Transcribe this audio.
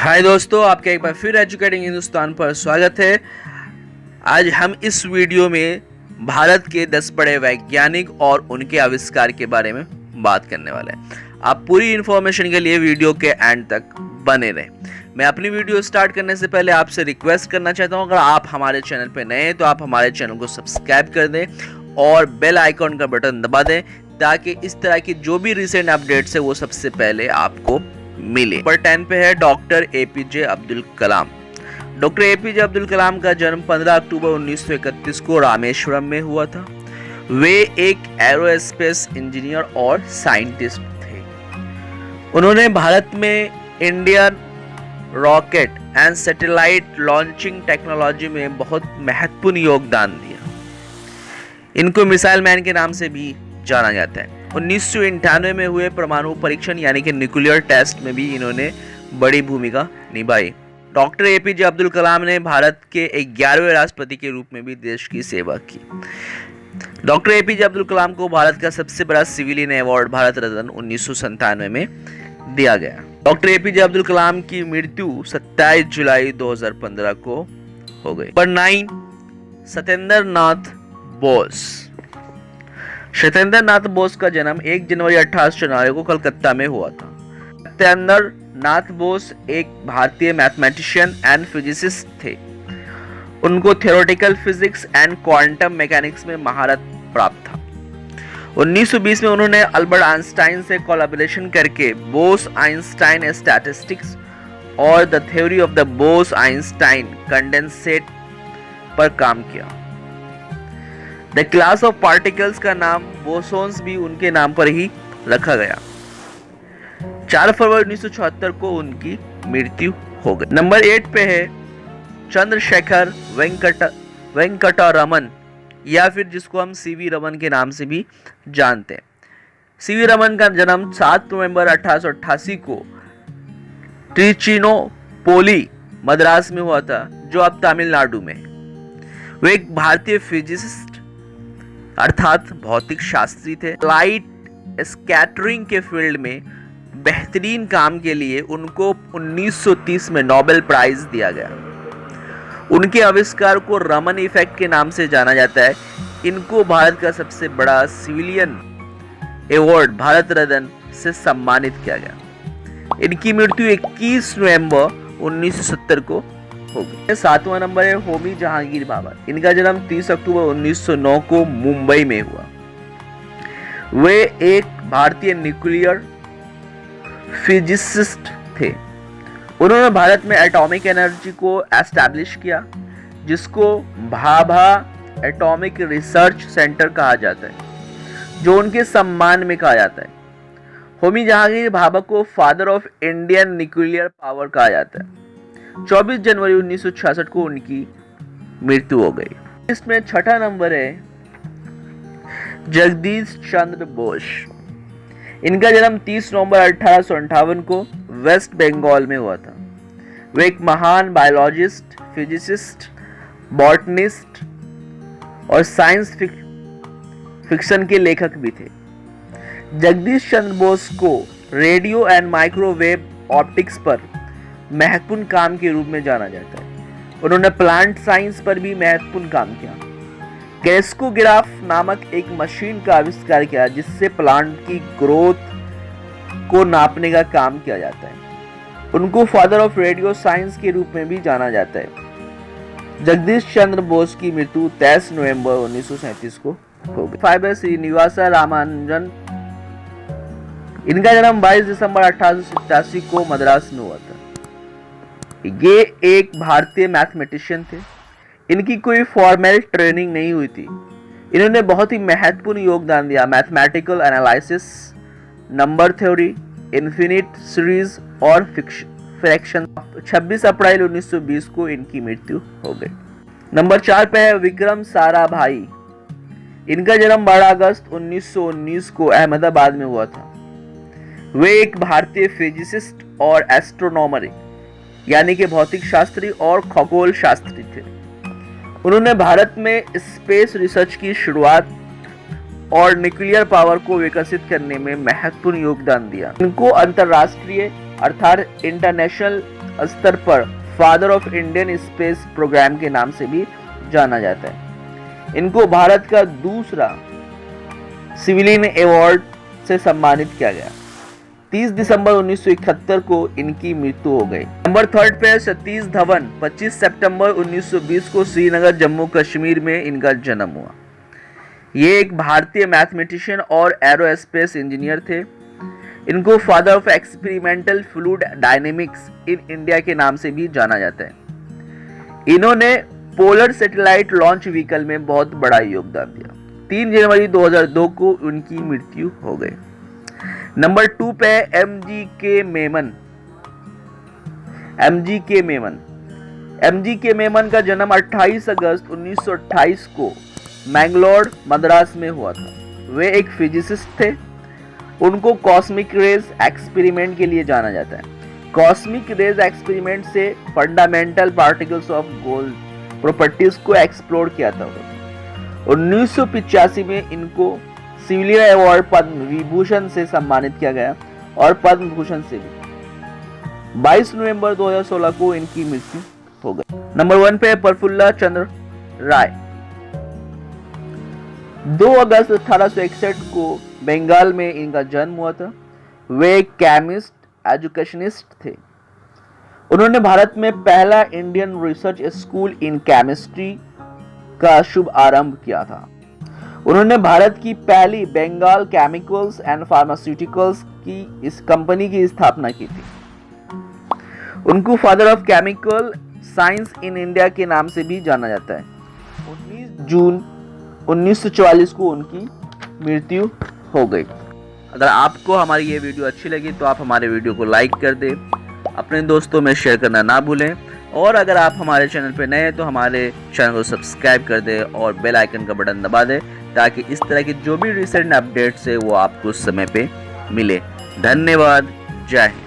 हाय दोस्तों, आपका एक बार फिर एजुकेटिंग हिंदुस्तान पर स्वागत है। आज हम इस वीडियो में भारत के 10 बड़े वैज्ञानिक और उनके आविष्कार के बारे में बात करने वाले हैं। आप पूरी इन्फॉर्मेशन के लिए वीडियो के एंड तक बने रहें। मैं अपनी वीडियो स्टार्ट करने से पहले आपसे रिक्वेस्ट करना चाहता हूं, अगर आप हमारे चैनल पर नए हैं तो आप हमारे चैनल को सब्सक्राइब कर दें और बेल आइकॉन का बटन दबा दें ताकि इस तरह की जो भी रिसेंट अपडेट्स है वो सबसे पहले आपको मिले। नंबर 10 पे है doctor APJ Abdul Kalam. Doctor APJ Abdul Kalam का जन्म 15 अक्टूबर 1931 को रामेश्वरम में हुआ था। वे एक एरोस्पेस इंजीनियर और साइंटिस्ट थे। उन्होंने भारत में Indian rocket and satellite launching technology में बहुत महत्वपूर्ण योगदान दिया। इनको मिसाइल मैन के नाम से भी जाना जाता है। 1998 में हुए परमाणु परीक्षण यानी कि न्यूक्लियर टेस्ट में भी इन्होंने बड़ी भूमिका निभाई। डॉक्टर एपीजे अब्दुल कलाम ने भारत के 11वें राष्ट्रपति के रूप में भी देश की सेवा की। डॉक्टर एपीजे अब्दुल कलाम को भारत का सबसे बड़ा सिविलियन अवार्ड भारत रत्न 1997 में दिया गया। डॉक्टर एपीजे अब्दुल कलाम की मृत्यु 27 जुलाई 2015 को हो गई। नंबर 9, सत्येंद्र नाथ बोस। सत्येंद्र नाथ बोस का जन्म 1 जनवरी 1894 को कलकत्ता में हुआ था। सत्येंद्र नाथ बोस एक भारतीय मैथमेटिशियन एंड फिजिसिस्ट थे। उनको theoretical physics and quantum mechanics में महारत प्राप्त था। 1920 में उन्होंने अल्बर्ट आइंस्टाइन से कोलैबोरेशन करके बोस आइंस्टाइन स्टैटिस्टिक्स और the theory of the Bose Einstein condensate पर काम किया। द क्लास ऑफ पार्टिकल्स का नाम बोसोन्स भी उनके नाम पर ही रखा गया। 4 फरवरी 1974 को उनकी मृत्यु हो गई। नंबर 8 पे है चंद्रशेखर वेंकटरमन, या फिर जिसको हम सीवी रमन के नाम से भी जानते हैं। सीवी रमन का जन्म 7 नवंबर 1888 को त्रिचिनोपोली मद्रास में हुआ था, जो अब तमिलनाडु में। वे एक भारतीय फिजिसिस्ट अर्थात भौतिक शास्त्री थे। लाइट स्कैटरिंग के फील्ड में बेहतरीन काम के लिए उनको 1930 में नोबेल प्राइज दिया गया। उनके आविष्कार को रमन इफेक्ट के नाम से जाना जाता है। इनको भारत का सबसे बड़ा सिविलियन अवार्ड भारत रत्न से सम्मानित किया गया। इनकी मृत्यु 21 नवंबर 1970 को हो गई। 7वां नंबर है होमी जहांगीर भाभा। इनका जन्म 30 अक्टूबर 1909 को मुंबई में हुआ। वे एक भारतीय न्यूक्लियर फिजिसिस्ट थे। उन्होंने भारत में एटॉमिक एनर्जी को एस्टैब्लिश किया, जिसको भाभा एटॉमिक रिसर्च सेंटर कहा जाता है, जो उनके सम्मान में कहा जाता है। होमी जहांगीर भाभा को father of Indian nuclear power कहा जाता है। 24 जनवरी 1966 को उनकी मृत्यु हो गई। इसमें 6ठा नंबर है जगदीश चंद्र बोस। इनका जन्म 30 नवंबर 1858 को वेस्ट बंगाल में हुआ था। वे एक महान बायोलॉजिस्ट, फिजिसिस्ट, बॉटनिस्ट और साइंस फिक्शन के लेखक भी थे। जगदीश चंद्र बोस को रेडियो एंड माइक्रोवेव ऑप्टिक्स पर महत्वपूर्ण काम के रूप में जाना जाता है। उन्होंने प्लांट साइंस पर भी महत्वपूर्ण काम किया। क्रेस्कोग्राफ नामक एक मशीन का आविष्कार किया, जिससे प्लांट की ग्रोथ को नापने का काम किया जाता है। उनको फादर ऑफ रेडियो साइंस के रूप में भी जाना जाता है। जगदीश चंद्र बोस की मृत्यु 23 नवंबर 1937 को हो गई। 5 है श्रीनिवास रामानुजन। इनका जन्म 22 दिसंबर 1887 को मद्रास में हुआ था। ये एक भारतीय मैथमेटिशियन थे। इनकी कोई फॉर्मल ट्रेनिंग नहीं हुई थी। इन्होंने बहुत ही महत्वपूर्ण योगदान दिया mathematical analysis, number theory, infinite series और फ्रैक्शन। 26 अप्रैल 1920 को इनकी मृत्यु हो गई। नंबर 4 पे है विक्रम साराभाई। इनका जन्म 12 अगस्त 1919 को अहमदाबाद में हुआ था। वे एक भारतीय फिजिसिस्ट और एस्ट्रोनॉमर यानी कि भौतिक शास्त्री और खगोल शास्त्री थे। उन्होंने भारत में स्पेस रिसर्च की शुरुआत और न्यूक्लियर पावर को विकसित करने में महत्वपूर्ण योगदान दिया। इनको अंतरराष्ट्रीय अर्थात इंटरनेशनल स्तर पर father of Indian space program के नाम से भी जाना जाता है। इनको भारत का दूसरा सिविलियन अवार्ड से सम्मानित किया गया। 30 दिसंबर 1971 को इनकी मृत्यु हो गई। नंबर 3 पे सतीश धवन, 25 सितंबर 1920 को श्रीनगर जम्मू कश्मीर में इनका जन्म हुआ। ये एक भारतीय मैथमेटिशियन और एरोस्पेस इंजीनियर थे। इनको father of experimental fluid dynamics in India के नाम से भी जाना जाता है। इन्होंने पोलर सैटेलाइट लॉन्च व्हीकल में बहुत बड़ा योगदान दिया। 3 जनवरी 2002 को उनकी मृत्यु हो गई। नंबर 2 पे एम.जी.के. मेमन। एम.जी.के. मेमन का जन्म 28 अगस्त 1928 को मैंगलोर, मद्रास में हुआ था। वे एक फिजिसिस्ट थे। उनको कॉस्मिक रेज एक्सपेरिमेंट के लिए जाना जाता है। कॉस्मिक रेज एक्सपेरिमेंट से fundamental particles of gold properties को एक्सप्लोर किया था। 1985 में इनको सिविलियन अवार्ड पद्म विभूषण से सम्मानित किया गया और पद्म भूषण से भी। 22 नवंबर 2016 को इनकी मृत्यु हो गई। नंबर 1 पे प्रफुल्ल चंद्र राय। 2 अगस्त 1861 को बंगाल में इनका जन्म हुआ था। वे केमिस्ट एजुकेशनिस्ट थे। उन्होंने भारत में पहला Indian research school in chemistry का शुभ आरंभ किया था। उन्होंने भारत की पहली बंगाल केमिकल्स एंड फार्मास्यूटिकल्स की इस कंपनी की स्थापना की थी। उनको father of chemical science in India के नाम से भी जाना जाता है। 19 जून 1944 को उनकी मृत्यु हो गई। अगर आपको हमारी ये वीडियो अच्छी लगी तो आप हमारे वीडियो को लाइक कर दें, अपने दोस्तों में शेयर करना ना भूलें, और अगर आप हमारे चैनल पर नए हैं तो हमारे चैनल को सब्सक्राइब कर दें और बेल आइकन का बटन दबा दें ताकि इस तरह की जो भी रिसेंट अपडेट्स है वो आपको समय पे मिले। धन्यवाद। जय हिंद।